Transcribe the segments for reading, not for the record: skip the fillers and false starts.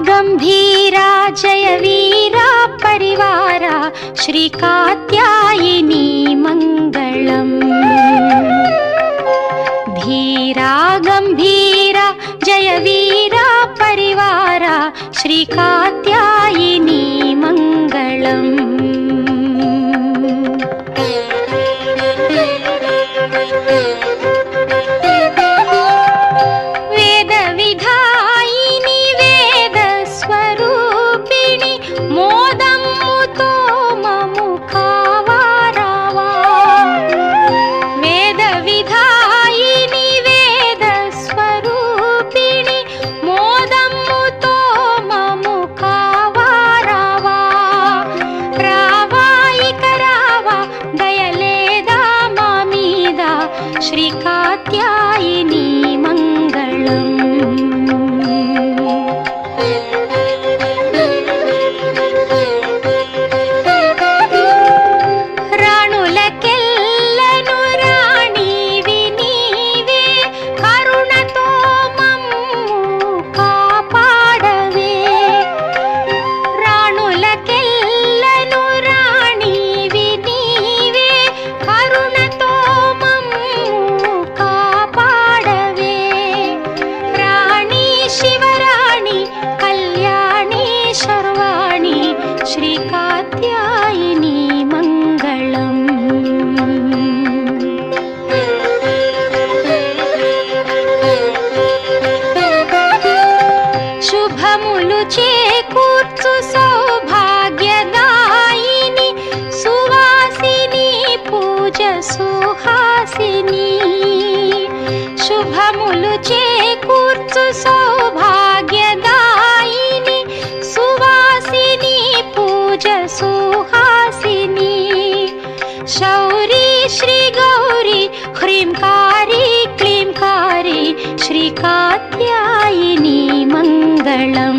गंभीरा जय वीरा परिवारा श्री कात्यायिनी मंगलम्। धीरा गंभीरा जय वीरा परिवारा श्री कात्यायिनी मंगलम्। वेद विधायिनी वेद स्वरूपिणी मोदम्मुतो ममुखावारावा। वेद विधायिनी वेद स्वरूपिणी मोदम्मुतो ममुखावारावा। रावाइक रावा दयलेदा मामीदा श्री कात्यायिनी मंगलम्। రాణులకెల్లను రాణివి నీవే కరుణతో మమ్ము కాపాడవే। రాణులకెల్లను రాణివి నీవే కరుణతో మమ్ము కాపాడవే। రాణి శివరాణి కళ్యాణి శర్వాణి శ్రీ కాత్యాయిని మంగళం। శుభములు చేకూర్చు సౌభాగ్యదాయిని సువాసిని పూజ సుహాసిని। శుభములు చేకూర్చు సౌభాగ్యదాయిని సువాసిని పూజ సుహాసిని। శౌరీ శ్రీ గౌరీ హ్రీంకారి క్లీంకారి శ్రీ కాత్యాయిని మంగళం।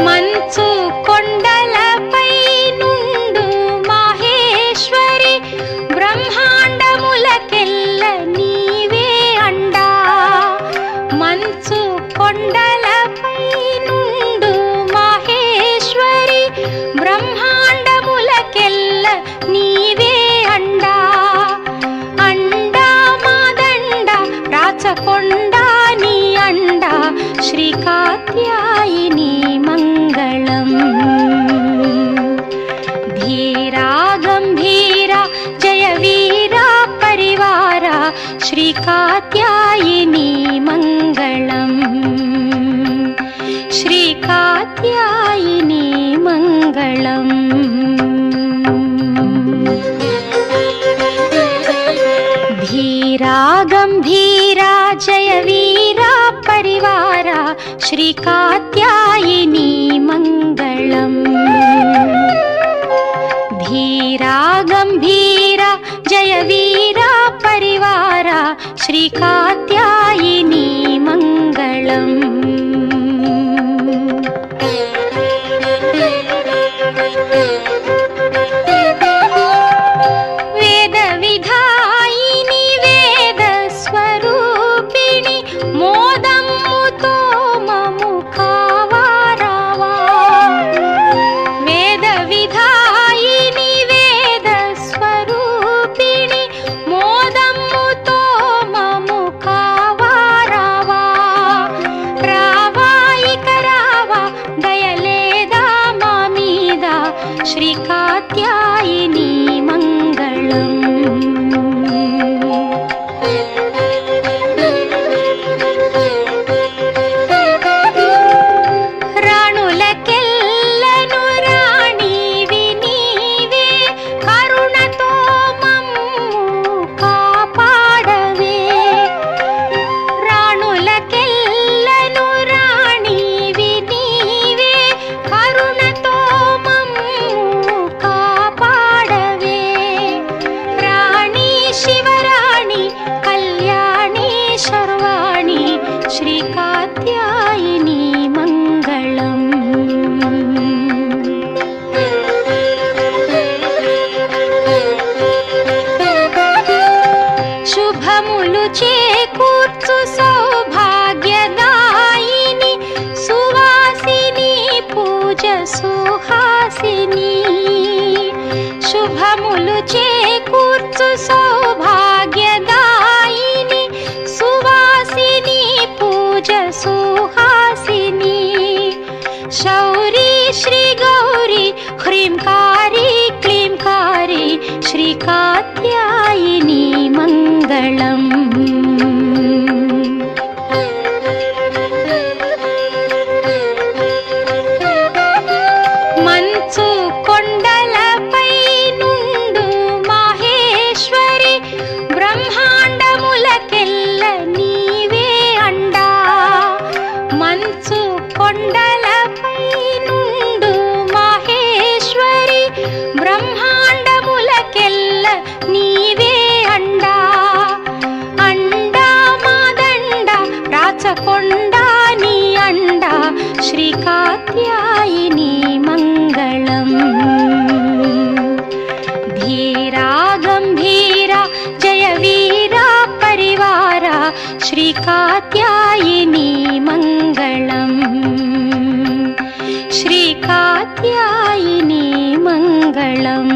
మంచు కొండలపై నుండు మాహేశ్వరి బ్రహ్మాండములకెల్ల నీవే అండా। మంచు కొండలపై నుండు మాహేశ్వరి బ్రహ్మాండములకెల్ల నీవే అండా। అండా మాదండ రాచకొండ నీ అండ శ్రీ కాత్యాయిని మంగళం। धीरा गंभीरा जय वीरा परिवारा श्री कात्यायिनी मंगलम्। श्री कात्यायिनी मंगलम्। धीरा गंभीरा जय वीरा परिवारा श्री कात्यायिनी मंगलम्। धीरा गंभीरा जय वीरा परिवारा श्री कात्यायिनी मंगलम्। वेद विधायिनी वेद स्वरूपिणी मोदम्मुतो ममुखावारावा। वेद विधायिनी वेद स्वरूपिणी मोदम्मुतो ममुखावारावा। రావాయిక రావా దయలేదా మామీదా శ్రీ కాత్యాయిని మంగళం। రాణులకెల్లను రాణివి నీవే కరుణతో మమ్ము కాపాడవే। రాణులకెల్లను రాణివి నీవే కరుణతో మమ్ము కాపాడవే। చేకూర్చు సౌభాగ్యదాయిని సువాసిని పూజ సుహాసిని శౌరీ శ్రీ గౌరీ హ్రీంకారి క్లీంకారి శ్రీ కాత్యాయిని మంగళం. మంచు కొండలపై నుండు మాహేశ్వరి బ్రహ్మాండములకెల్ల నీవే అండా. మంచు కొండలపై నుండు మాహేశ్వరి బ్రహ్మాండములకెల్ల నీవే అండా. అండా మాదండ రాచకొండ నీ అండా శ్రీ కాత్యాయిని మంగళం. ధీరా గంభీర జయ వీర పరివార శ్రీ కాత్యాయిని మంగళం. శ్రీ కాత్యాయిని మంగళం.